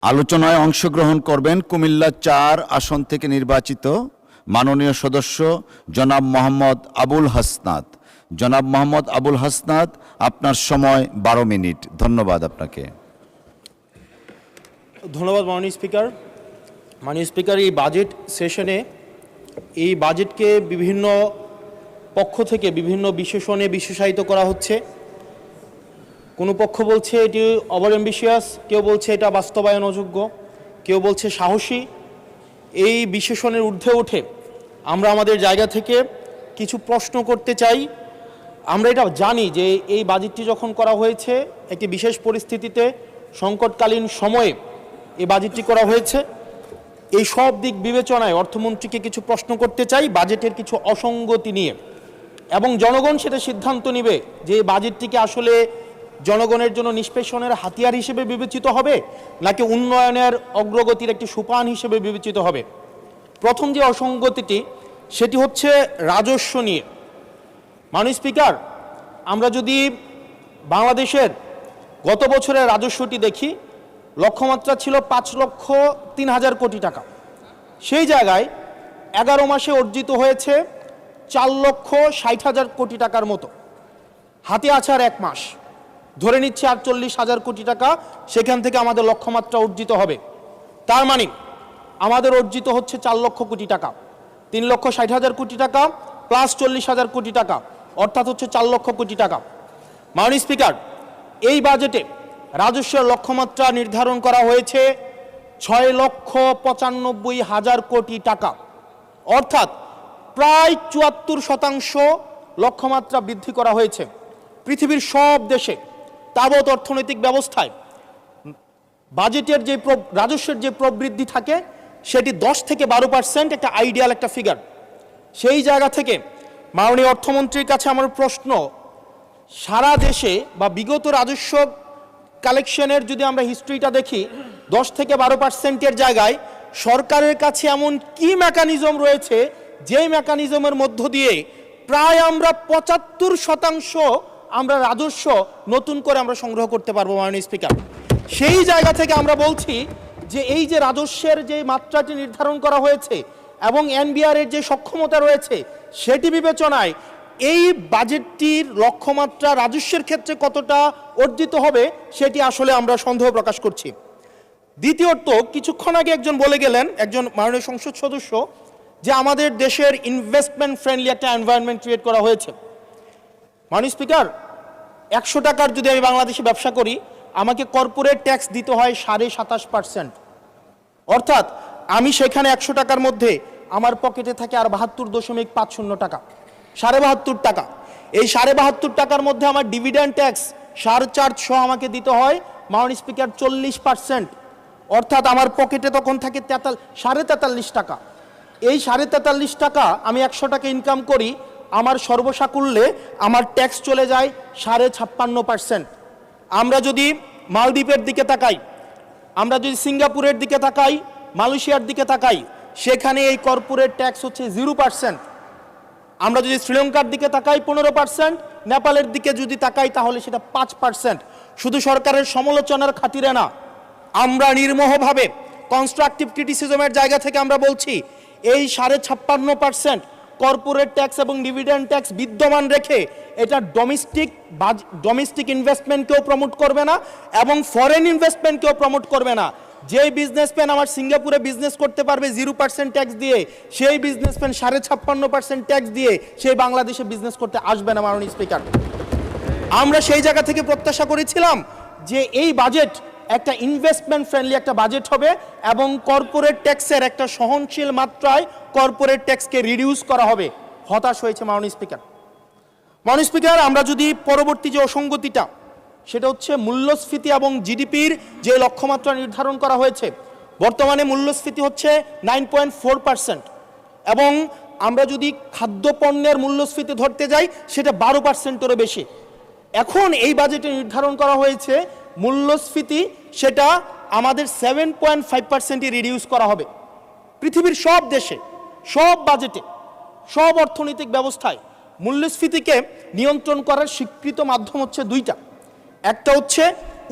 আলোচনায় অংশগ্রহণ করবেন কুমিল্লা ৪ আসন থেকে নির্বাচিত মাননীয় সদস্য জনাব মোহাম্মদ আবুল হাসনাত। জনাব মোহাম্মদ আবুল হাসনাত, আপনার সময় ১২ মিনিট। ধন্যবাদ আপনাকে। ধন্যবাদ মাননীয় স্পিকার। মাননীয় স্পিকার, এই বাজেট সেশনে এই বাজেটকে বিভিন্ন পক্ষ থেকে বিভিন্ন বিশেষণে বিশেষায়িত করা হচ্ছে। কোনো পক্ষ বলছে এটি ওভার অ্যাম্বিশিয়াস, কেউ বলছে এটা বাস্তবায়ন অযোগ্য, কেউ বলছে সাহসী। এই বিশেষণের ঊর্ধ্বে উঠে আমরা আমাদের জায়গা থেকে কিছু প্রশ্ন করতে চাই। আমরা এটা জানি যে এই বাজেটটি যখন করা হয়েছে একটি বিশেষ পরিস্থিতিতে, সংকটকালীন সময়ে এই বাজেটটি করা হয়েছে। এই সব দিক বিবেচনায় অর্থমন্ত্রীকে কিছু প্রশ্ন করতে চাই বাজেটের কিছু অসঙ্গতি নিয়ে, এবং জনগণ সেটা সিদ্ধান্ত নেবে যে এই বাজেটটিকে আসলে জনগণের জন্য নিষ্পেষণের হাতিয়ার হিসেবে বিবেচিত হবে নাকি উন্নয়নের অগ্রগতির একটি সোপান হিসেবে বিবেচিত হবে। প্রথম যে অসঙ্গতিটি সেটি হচ্ছে রাজস্ব নিয়ে। মাননীয় স্পিকার, আমরা যদি বাংলাদেশের গত বছরের রাজস্বটি দেখি, লক্ষ্যমাত্রা ছিল ৫,০৩,০০০ কোটি টাকা। সেই জায়গায় 11 মাসে অর্জিত হয়েছে 4,৬০,০০০ কোটি টাকার মতো। হাতে আছে আর 1 মাস, ধরে নিচ্ছে ৪৮,০০০ কোটি টাকা সেখান থেকে আমাদের লক্ষ্যমাত্রা অর্জিত হবে। তার মানে আমাদের অর্জিত হচ্ছে 4 লক্ষ কোটি টাকা, 3,৬০,০০০ কোটি টাকা প্লাস 40,০০০ কোটি টাকা, অর্থাৎ হচ্ছে 4 লক্ষ কোটি টাকা। মাননীয় স্পিকার, এই বাজেটে রাজস্বের লক্ষ্যমাত্রা নির্ধারণ করা হয়েছে 6,৯৫,০০০ কোটি টাকা, অর্থাৎ প্রায় ৭৪% লক্ষ্যমাত্রা বৃদ্ধি করা হয়েছে। পৃথিবীর সব দেশে তাবৎ অর্থনৈতিক ব্যবস্থায় বাজেটের যে রাজস্বের যে প্রবৃদ্ধি থাকে সেটি 10 থেকে 12%, একটা আইডিয়াল একটা ফিগার। সেই জায়গা থেকে মাননীয় অর্থমন্ত্রীর কাছে আমার প্রশ্ন, সারা দেশে বা বিগত রাজস্ব কালেকশনের যদি আমরা হিস্ট্রিটা দেখি, 10 থেকে 12%-এর জায়গায় সরকারের কাছে এমন কি মেকানিজম রয়েছে যেই মেকানিজমের মধ্য দিয়ে প্রায় আমরা 75% আমরা রাজস্ব নতুন করে আমরা সংগ্রহ করতে পারবো। মাননীয় স্পিকার, সেই জায়গা থেকে আমরা বলছি যে এই যে রাজস্বের যে মাত্রাটি নির্ধারণ করা হয়েছে এবং এনবিআর এর যে সক্ষমতা রয়েছে সেটি বিবেচনায় এই বাজেটটির লক্ষ্যমাত্রা রাজস্বের ক্ষেত্রে কতটা অর্জিত হবে সেটি আসলে আমরা সন্দেহ প্রকাশ করছি। দ্বিতীয়ত, কিছুক্ষণ আগে একজন বলে গেলেন, একজন মাননীয় সংসদ সদস্য, যে আমাদের দেশের ইনভেস্টমেন্ট ফ্রেন্ডলি একটা এনভায়রনমেন্ট ক্রিয়েট করা হয়েছে। মাননীয় স্পিকার, 100 টাকার যদি আমি বাংলাদেশে ব্যবসা করি, আমাকে কর্পোরেট ট্যাক্স দিতে হয় 27.5%, অর্থাৎ আমি সেখানে 100 টাকার মধ্যে আমার পকেটে থাকে আর 72.50 টাকা, 72.5 টাকা। এই 72.5 টাকার মধ্যে আমার ডিভিডেন্ড ট্যাক্স 4.5 আমাকে দিতে হয় মাননীয় স্পিকার 40%, অর্থাৎ আমার পকেটে তখন থাকে 43.5 টাকা। এই 43.5 টাকা আমি 100 টাকা ইনকাম করি, আমার সর্বসাকুল্যে আমার ট্যাক্স চলে যায় 56.5%। আমরা যদি মালদ্বীপের দিকে তাকাই, আমরা যদি সিঙ্গাপুরের দিকে তাকাই, মালয়েশিয়ার দিকে তাকাই, সেখানে এই কর্পোরেট ট্যাক্স হচ্ছে 0%। আমরা যদি শ্রীলঙ্কার দিকে তাকাই 15%, নেপালের দিকে যদি তাকাই তাহলে সেটা 5%। শুধু সরকারের সমালোচনার খাতিরে না, আমরা নির্মোহভাবে কনস্ট্রাকটিভ ক্রিটিসিজমের জায়গা থেকে আমরা বলছি এই 56.5% কর্পোরেট ট্যাক্স এবং ডিভিডেন্ড ট্যাক্স বিদ্যমান রেখে এটা ডোমেস্টিক ইনভেস্টমেন্টকেও প্রমোট করবে না এবং ফরেন ইনভেস্টমেন্টকেও প্রমোট করবে না। যেই বিজনেসম্যান আমার সিঙ্গাপুরে বিজনেস করতে পারবে 0% ট্যাক্স দিয়ে, সেই বিজনেসম্যান 56.5% ট্যাক্স দিয়ে সেই বাংলাদেশে বিজনেস করতে আসবে না। মাননীয় স্পিকার, আমরা সেই জায়গা থেকে প্রত্যাশা করেছিলাম যে এই বাজেট একটা ইনভেস্টমেন্ট ফ্রেন্ডলি একটা বাজেট হবে এবং কর্পোরেট ট্যাক্সের একটা সহনশীল মাত্রায় কর্পোরেট ট্যাক্সকে রিডিউস করা হবে। হতাশ হয়েছে মাননীয় স্পিকার। মাননীয় স্পিকার, আমরা যদি পরবর্তী যে অসঙ্গতিটা সেটা হচ্ছে মূল্যস্ফীতি এবং জিডিপির যে লক্ষ্যমাত্রা নির্ধারণ করা হয়েছে, বর্তমানে মূল্যস্ফীতি হচ্ছে 9.4% এবং আমরা যদি খাদ্যপণ্যের মূল্যস্ফীতি ধরতে যাই সেটা 12%-এরও বেশি। এখন এই বাজেটে নির্ধারণ করা হয়েছে মূল্যস্ফীতি সেটা আমাদের 7.5%-ই রিডিউস করা হবে। পৃথিবীর সব দেশে, সব বাজেটে, সব অর্থনৈতিক ব্যবস্থায় মূল্যস্ফীতিকে নিয়ন্ত্রণ করার স্বীকৃত মাধ্যম হচ্ছে দুইটা। একটা হচ্ছে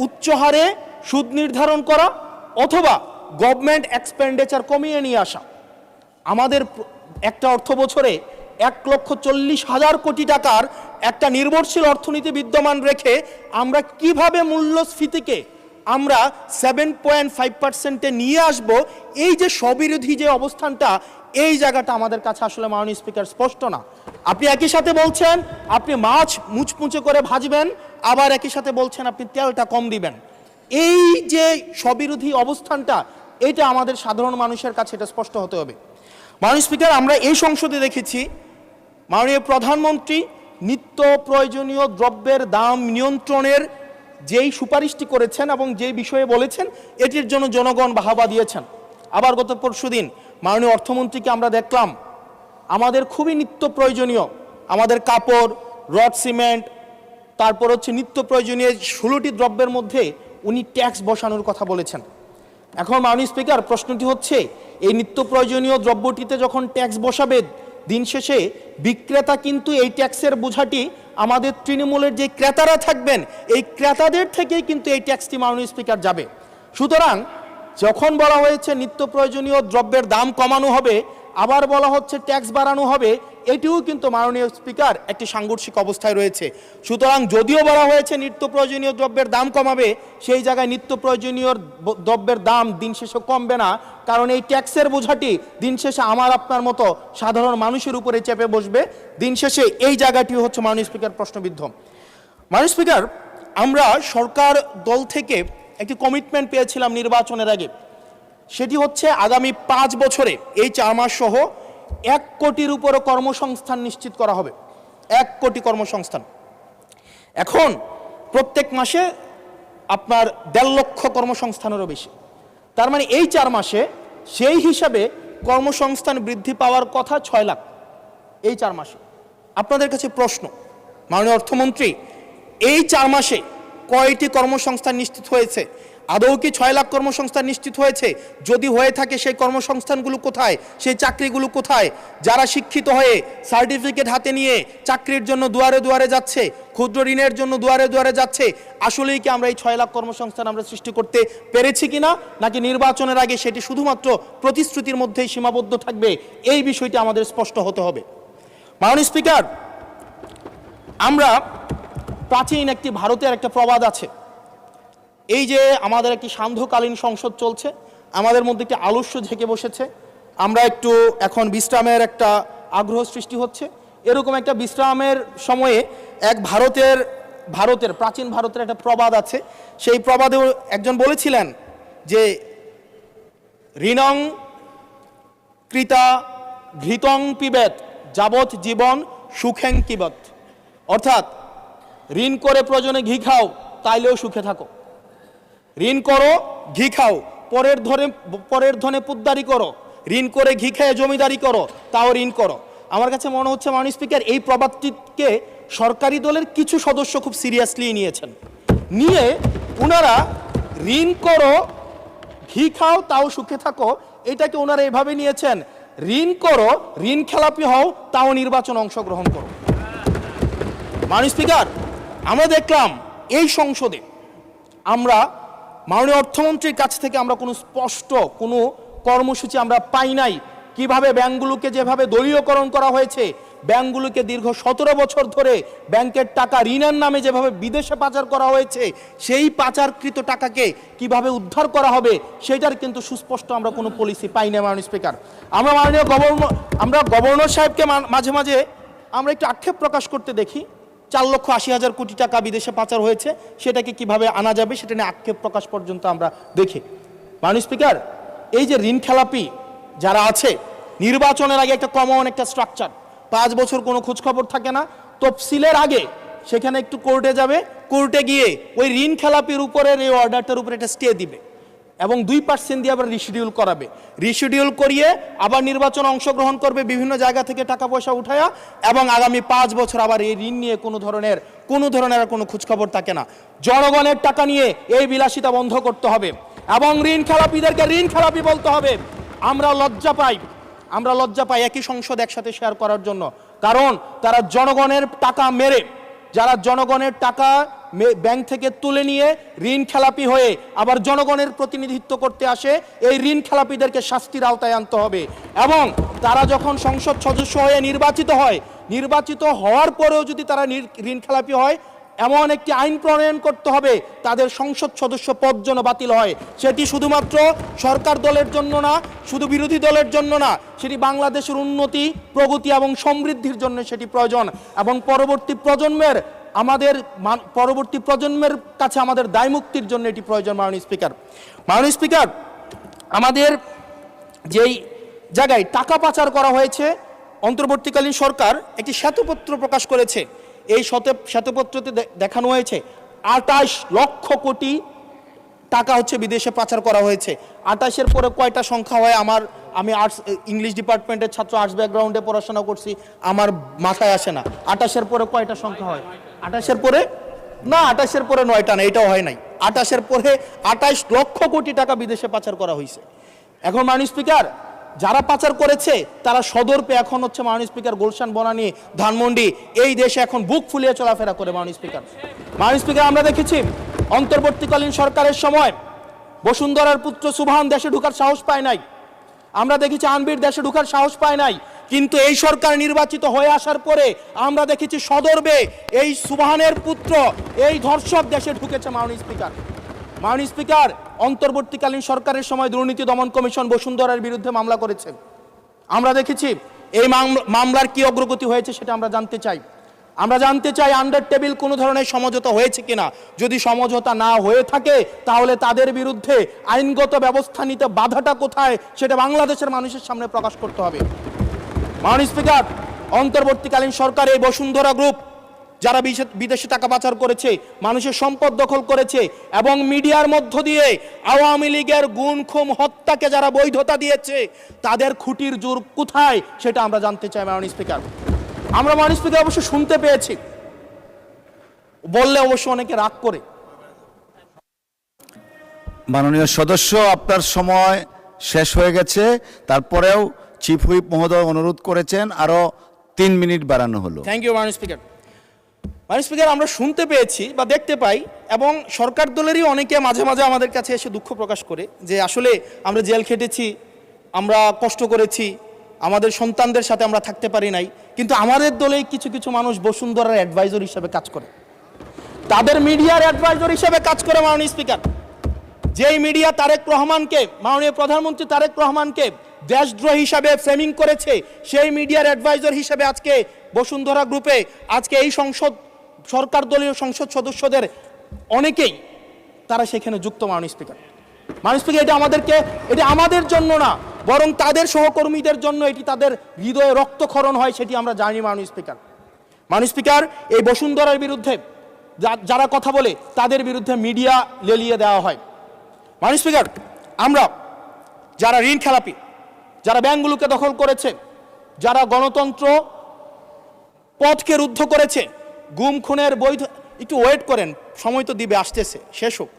উচ্চ হারে সুদ নির্ধারণ করা, অথবা গভর্নমেন্ট এক্সপেন্ডিচার কমিয়ে নিয়ে আসা। আমাদের একটা অর্থ বছরে 1,40,000 কোটি টাকার একটা নির্ভরশীল অর্থনীতি বিদ্যমান রেখে আমরা কিভাবে মূল্যস্ফীতিকে আমরা 7.5%-এ নিয়ে আসব, এই যে স্ববিরোধী যে অবস্থানটা, এই জায়গাটা আমাদের কাছে আসলে মাননীয় স্পিকার স্পষ্ট না। আপনি একই সাথে বলছেন আপনি মাছ মুচমুচে করে ভাজবেন, আবার একই সাথে বলছেন আপনি তেলটা কম দিবেন। এই যে স্ববিরোধী অবস্থানটা, এটা আমাদের সাধারণ মানুষের কাছে এটা স্পষ্ট হতে হবে। মাননীয় স্পিকার, আমরা এই সংসদে দেখেছি মাননীয় প্রধানমন্ত্রী নিত্য প্রয়োজনীয় দ্রব্যের দাম নিয়ন্ত্রণের যেই সুপারিশটি করেছেন এবং যেই বিষয়ে বলেছেন, এটির জন্য জনগণ বাহবা দিয়েছেন। আবার গত পরশুদিন মাননীয় অর্থমন্ত্রীকে আমরা দেখলাম আমাদের খুবই নিত্য প্রয়োজনীয় আমাদের কাপড়, রড সিমেন্ট, তারপর হচ্ছে নিত্য প্রয়োজনীয় 16টি দ্রব্যের মধ্যে উনি ট্যাক্স বসানোর কথা বলেছেন। এখন মাননীয় স্পিকার, প্রশ্নটি হচ্ছে এই নিত্য প্রয়োজনীয় দ্রব্যটিতে যখন ট্যাক্স বসাবে, দিন শেষে বিক্রেতা কিন্তু এই ট্যাক্সের বোঝাটি আমাদের তৃণমূলের যে ক্রেতারা থাকবেন এই ক্রেতাদের থেকেই কিন্তু এই ট্যাক্সটি মাননীয় স্পিকার যাবে। সুতরাং যখন বলা হয়েছে নিত্য প্রয়োজনীয় দ্রব্যের দাম কমানো হবে, আবার বলা হচ্ছে ট্যাক্স বাড়ানো হবে, এটিও কিন্তু মাননীয় স্পিকার একটি সাংঘর্ষিক অবস্থায় রয়েছে। সুতরাং যদিও বলা হয়েছে নিত্য প্রয়োজনীয় দ্রব্যের দাম কমাবে, সেই জায়গায় নিত্য প্রয়োজনীয় দ্রব্যের দাম দিন শেষে কমবে না, কারণ এই ট্যাক্সের বোঝাটি দিন শেষে আমার আপনার মতো সাধারণ মানুষের উপরে চেপে বসবে। দিন শেষে এই জায়গাটি হচ্ছে মাননীয় স্পিকার প্রশ্নবিদ্ধ। মাননীয় স্পিকার, আমরা সরকার দল থেকে একটি কমিটমেন্ট পেয়েছিলাম নির্বাচনের আগে, সেটি হচ্ছে আগামী 5 বছরে এই 4 মাস সহ 1 কোটির উপরে কর্মসংস্থান নিশ্চিত করা হবে। 1 কোটি কর্মসংস্থান। এখন প্রত্যেক মাসে আপনার 1.5 লক্ষ কর্মসংস্থানেরও বেশি। তার মানে এই 4 মাসে সেই হিসাবে কর্মসংস্থান বৃদ্ধি পাওয়ার কথা 6 লাখ এই 4 মাসে। আপনাদের কাছে প্রশ্ন, মাননীয় অর্থমন্ত্রী, এই 4 মাসে কয়টি কর্মসংস্থান নিশ্চিত হয়েছে? আদৌ কি 6 লাখ কর্মসংস্থান নিশ্চিত হয়েছে? যদি হয়ে থাকে সেই কর্মসংস্থানগুলো কোথায়? সেই চাকরিগুলো কোথায়? যারা শিক্ষিত হয়ে সার্টিফিকেট হাতে নিয়ে চাকরির জন্য দুয়ারে দুয়ারে যাচ্ছে, ক্ষুদ্র ঋণের জন্য দুয়ারে দুয়ারে যাচ্ছে, আসলেই কি আমরা এই 6 লাখ কর্মসংস্থান আমরা সৃষ্টি করতে পেরেছি কিনা, নাকি নির্বাচনের আগে সেটি শুধুমাত্র প্রতিশ্রুতির মধ্যেই সীমাবদ্ধ থাকবে? এই বিষয়টি আমাদের স্পষ্ট হতে হবে। মাননীয় স্পিকার, আমরা প্রাচীন একটি ভারতের একটা প্রবাদ আছে, এই যে আমাদের একটি সান্ধ্যকালীন সংসদ চলছে, আমাদের মধ্যে একটি আলস্য ঝেঁকে বসেছে, আমরা একটু এখন বিশ্রামের একটা আগ্রহ সৃষ্টি হচ্ছে, এরকম একটা বিশ্রামের সময়ে এক ভারতের প্রাচীন ভারতের একটা প্রবাদ আছে। সেই প্রবাদেও একজন বলেছিলেন যে ঋণং কৃতা ঘৃতং পিবেত যাবৎ জীবন সুখেং কিবত, অর্থাৎ ঋণ করে প্রয়োজনে ঘি খাও তাইলেও সুখে থাকো, ঋণ করো ঘি খাও, পরের ধনে পুদ্দারি করো, ঋণ করে ঘি খেয়ে জমিদারি করো, তাও ঋণ করো। আমার কাছে মনে হচ্ছে মাননীয় স্পিকার, এই প্রবাদটিকে সরকারি দলের কিছু সদস্য খুব সিরিয়াসলি নিয়েছেন, নিয়ে ওনারা ঋণ করো ঘি খাও তাও সুখে থাকো, এটাকে ওনারা এভাবে নিয়েছেন, ঋণ করো ঋণ খেলাপি হও তাও নির্বাচন অংশগ্রহণ করো। মাননীয় স্পিকার, আমরা দেখলাম এই সংসদে আমরা মাননীয় অর্থমন্ত্রীর কাছ থেকে আমরা কোনো স্পষ্ট কোনো কর্মসূচি আমরা পাই নাই। কিভাবে ব্যাংকগুলোকে যেভাবে দলীয়করণ করা হয়েছে, ব্যাংকগুলোকে দীর্ঘ 17 বছর ধরে ব্যাংকের টাকা ঋণের নামে যেভাবে বিদেশে পাচার করা হয়েছে, সেই পাচারকৃত টাকাকে কিভাবে উদ্ধার করা হবে সেটার কিন্তু সুস্পষ্ট আমরা কোনো পলিসি পাই না। মাননীয় স্পিকার, আমরা গভর্নর সাহেবকে মাঝে মাঝে আমরা একটু আক্ষেপ প্রকাশ করতে দেখি, 4,80,000 কোটি টাকা বিদেশে পাচার হয়েছে, সেটাকে কিভাবে আনা যাবে সেটা নিয়ে আক্ষেপ প্রকাশ পর্যন্ত আমরা দেখি। মাননীয় স্পিকার, এই যে ঋণ খেলাপি যারা আছে, নির্বাচনের আগে একটা কমন একটা স্ট্রাকচার, 5 বছর কোনো খোঁজখবর থাকে না, তফসিলের আগে সেখানে একটু কোর্টে যাবে, কোর্টে গিয়ে ওই ঋণ খেলাপির উপরের এই অর্ডারটার উপরে একটা স্টে দিবে এবং 2% দিয়ে আবার রিশিডিউল করাবে, রিশিডিউল করিয়ে আবার নির্বাচন অংশগ্রহণ করবে বিভিন্ন জায়গা থেকে টাকা পয়সা উঠায়া, এবং আগামী 5 বছর আবার এই ঋণ নিয়ে কোনো ধরনের আর কোনো খোঁজখবর থাকে না। জনগণের টাকা নিয়ে এই বিলাসিতা বন্ধ করতে হবে এবং ঋণ খেলাপিদেরকে ঋণ খেলাপি বলতে হবে। আমরা লজ্জা পাই একই সংসদ একসাথে শেয়ার করার জন্য, কারণ তারা জনগণের টাকা মেরে, যারা জনগণের টাকা ব্যাংক থেকে তুলে নিয়ে ঋণ খেলাপি হয়ে আবার জনগণের প্রতিনিধিত্ব করতে আসে, এই ঋণ খেলাপিদেরকে শাস্তির আওতায় আনতে হবে। এবং তারা যখন সংসদ সদস্য হয়ে নির্বাচিত হওয়ার পরেও যদি তারা ঋণ খেলাপি হয়, এমন একটি আইন প্রণয়ন করতে হবে তাদের সংসদ সদস্য পদ যেন বাতিল হয়। সেটি শুধুমাত্র সরকার দলের জন্য না, শুধু বিরোধী দলের জন্য না, সেটি বাংলাদেশের উন্নতি, প্রগতি এবং সমৃদ্ধির জন্য সেটি প্রয়োজন। এবং পরবর্তী প্রজন্মের কাছে আমাদের দায় মুক্তির জন্য এটি প্রয়োজন। মাননীয় স্পিকার, আমাদের যেই জায়গায় টাকা পাচার করা হয়েছে, অন্তর্বর্তীকালীন সরকার একটি শ্বেতপত্র প্রকাশ করেছে। এই শ্বেতপত্রতে দেখানো হয়েছে 28 লক্ষ কোটি টাকা হচ্ছে বিদেশে পাচার করা হয়েছে। 28-এর পরে কয়টা সংখ্যা হয় আমি ইংলিশ ডিপার্টমেন্টের ছাত্র, আর্টস ব্যাকগ্রাউন্ডে পড়াশোনা করছি, আমার মাথায় আসে না। 28-এর পরে কয়টা সংখ্যা হয়? 28-এর পরে না, 28-এর পরে 9টা না, এটাও হয় নাই। 28-এর পরে 28 লক্ষ কোটি টাকা বিদেশে পাচার করা হয়েছে। এখন মাননীয় স্পিকার, যারা পাচার করেছে তারা সদর পেয়ে এখন হচ্ছে মাননীয় স্পিকার গুলশান, বনানী, ধানমন্ডি এই দেশে এখন বুক ফুলিয়ে চলাফেরা করে। মাননীয় স্পিকার, আমরা দেখেছি অন্তর্বর্তীকালীন সরকারের সময় বসুন্ধরার পুত্র সুবহান দেশে ঢোকার সাহস পায় নাই। আমরা দেখেছি আনবির দেশে ঢোকার সাহস পায় নাই। কিন্তু এই সরকার নির্বাচিত হয়ে আসার পরে আমরা দেখেছি সদর্বে এই সুবহানের পুত্র, এই ধর্ষক দেশে ঢুকেছে। মাননীয় স্পিকার, অন্তর্বর্তীকালীন সরকারের সময় দুর্নীতি দমন কমিশন বসুন্ধরার বিরুদ্ধে মামলা করেছে। আমরা দেখেছি এই মামলার কি অগ্রগতি হয়েছে সেটা আমরা জানতে চাই আন্ডার টেবিল কোনো ধরনের সমঝোতা হয়েছে কিনা। যদি সমঝোতা না হয়ে থাকে তাহলে তাদের বিরুদ্ধে আইনগত ব্যবস্থা নিতে বাধাটা কোথায় সেটা বাংলাদেশের মানুষের সামনে প্রকাশ করতে হবে। মাননীয় স্পিকার, অন্তর্বর্তীকালীন সরকার এই বসুন্ধরা গ্রুপ যারা বিদেশে টাকা পাচার করেছে, মানুষের সম্পদ দখল করেছে এবং মিডিয়ার মধ্য দিয়ে আওয়ামী লীগের গুম খুন হত্যাকে যারা বৈধতা দিয়েছে, তাদের খুঁটির জোর কোথায় সেটা আমরা জানতে চাই। মাননীয় স্পিকার, আমরা মাননীয় স্পিকার অবশ্য শুনতে পেয়েছি, বললে অবশ্য অনেকে রাগ করে। মাননীয় সদস্য, আপনার সময় শেষ হয়ে গেছে, তারপরেও চিফ হুইপ মহোদয় অনুরোধ করেছেন আরো 3 মিনিট বাড়ানো হলো। থ্যাংক ইউ মাননীয় স্পিকার। মাননীয় স্পিকার, আমরা শুনতে পেয়েছি বা দেখতে পাই এবং সরকার দলেরই অনেকে মাঝে মাঝে আমাদের কাছে এসে দুঃখ প্রকাশ করে যে আসলে আমরা জেল খেটেছি, আমরা কষ্ট করেছি, আমাদের সন্তানদের সাথে আমরা থাকতে পারি নাই, কিন্তু আমাদের দলে কিছু কিছু মানুষ বসুন্ধরার অ্যাডভাইজর হিসেবে কাজ করে, তাদের মিডিয়ার অ্যাডভাইজর হিসেবে কাজ করে। মাননীয় স্পিকার, যেই মিডিয়া তারেক রহমানকে, মাননীয় প্রধানমন্ত্রী তারেক রহমানকে দেশদ্রোহী হিসাবে ফ্রেমিং করেছে, সেই মিডিয়ার অ্যাডভাইজর হিসেবে আজকে বসুন্ধরা গ্রুপে আজকে এই সরকার দলীয় সংসদ সদস্যদের অনেকেই তারা সেখানে যুক্ত। মাননীয় স্পিকার, এটা আমাদের জন্য না, বরং তাদের সহকর্মীদের জন্য এটি তাদের হৃদয়ে রক্তক্ষরণ হয়, সেটি আমরা জানি। মাননীয় স্পিকার, এই বসুন্ধরার বিরুদ্ধে যারা কথা বলে তাদের বিরুদ্ধে মিডিয়া লেলিয়ে দেওয়া হয়। মাননীয় স্পিকার, আমরা যারা ঋণ খেলাপি, যারা ব্যাংকগুলোকে দখল করেছে, যারা গণতন্ত্র পথকে রুদ্ধ করেছে, গুম খুনের বৈধ, একটু ওয়েট করেন, সময় তো দিবে, আসতেছে, শেষ হোক।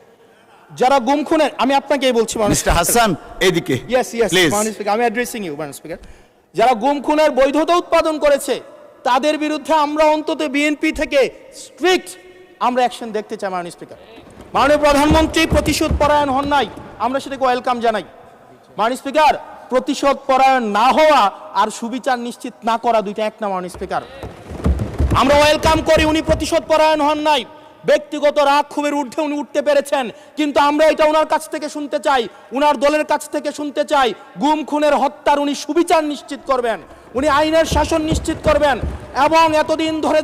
যারা গুম খুনের, আমি আপনাকেই বলছি মিস্টার হাসান, এইদিকে মাননীয় স্পিকার, আমি অ্যাড্রেসিং ইউ মাননীয় স্পিকার। যারা গুম খুনের বৈধতা উৎপাদন করেছে তাদের বিরুদ্ধে আমরা অন্তত বিএনপি থেকে স্ট্রিক্ট আমরা অ্যাকশন দেখতে চাই। মাননীয় স্পিকার, মাননীয় প্রধানমন্ত্রী প্রতিশোধ পরায়ণ হন নাই, আমরা সেটাকে ওয়েলকাম জানাই। মাননীয় স্পিকার, প্রতিশোধ পরায়ণ না হওয়া আর সুবিচার নিশ্চিত না করা দুইটা এক না। মাননীয় স্পিকার, আমরা ওয়েলকাম করি উনি প্রতিশোধ পরায়ণ হন নাই, ব্যক্তিগত রাগ ক্ষোভের ঊর্ধ্বে উনি উঠতে পেরেছেন, কিন্তু আমরা এটা ওনার কাছ থেকে শুনতে চাই, উনার দলের কাছ থেকে শুনতে চাই গুম খুনের হত্যার উনি সুবিচার নিশ্চিত করবেন, উনি আইনের শাসন নিশ্চিত করবেন এবং এতদিন ধরে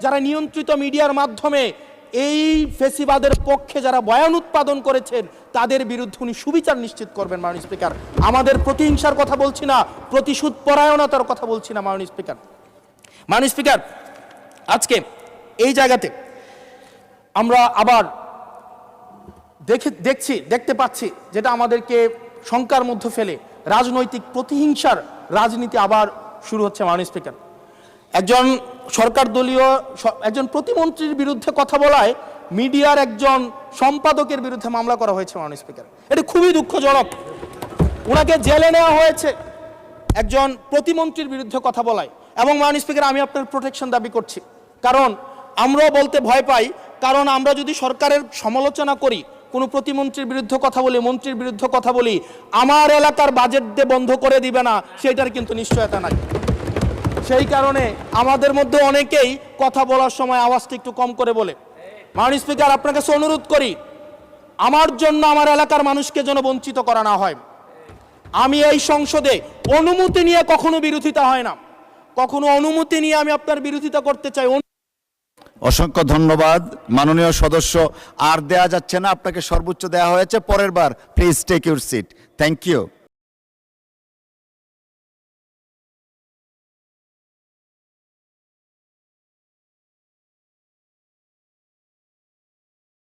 যারা নিয়ন্ত্রিত মিডিয়ার মাধ্যমে এই ফেসিবাদের পক্ষে যারা বয়ান উৎপাদন করেছেন তাদের বিরুদ্ধে উনি সুবিচার নিশ্চিত করবেন। মাননীয় স্পিকার, আমাদের প্রতিহিংসার কথা বলছি না, প্রতিশোধ পরায়ণতার কথা বলছি না। মাননীয় স্পিকার, আজকে এই জায়গাতে আমরা আবার দেখতে পাচ্ছি যেটা আমাদেরকে শঙ্কার মধ্যে ফেলে, রাজনৈতিক প্রতিহিংসার রাজনীতি আবার শুরু হচ্ছে। মাননীয় স্পিকার, একজন সরকার দলীয় একজন প্রতিমন্ত্রীর বিরুদ্ধে কথা বলায় মিডিয়ার একজন সম্পাদকের বিরুদ্ধে মামলা করা হয়েছে। মাননীয় স্পিকার, এটা খুবই দুঃখজনক। ওনাকে জেলে নেওয়া হয়েছে একজন প্রতিমন্ত্রীর বিরুদ্ধে কথা বলায়। এবং মাননীয় স্পিকার, আমি আপনার প্রোটেকশন দাবি করছি, কারণ আমরাও বলতে ভয় পাই কারণ আমরা যদি সরকারের সমালোচনা করি, কোনো প্রতিমন্ত্রীর বিরুদ্ধে কথা বলি, মন্ত্রীর বিরুদ্ধে কথা বলি, আমার এলাকার বাজেট দিয়ে বন্ধ করে দিবে না সেটার কিন্তু নিশ্চয়তা নাই। সেই কারণে আমাদের মধ্যে অনেকেই কথা বলার সময় আওয়াজটা একটু কম করে বলে। মাননীয় স্পিকার, আপনার কাছে অনুরোধ করি, আমার জন্য আমার এলাকার মানুষকে যেন বঞ্চিত করা না হয়। আমি এই সংসদে অনুমতি নিয়ে কখনো বিরোধিতা হয় না, কখনো অনুমতি নিয়ে আমি আপনার বিরোধিতা করতে চাই। অসংখ্য ধন্যবাদ মাননীয় সদস্য। আর দেয়া যাচ্ছে না, আপনাকে সর্বোচ্চ দেয়া হয়েছে। পরের বার please take your seat. Thank you.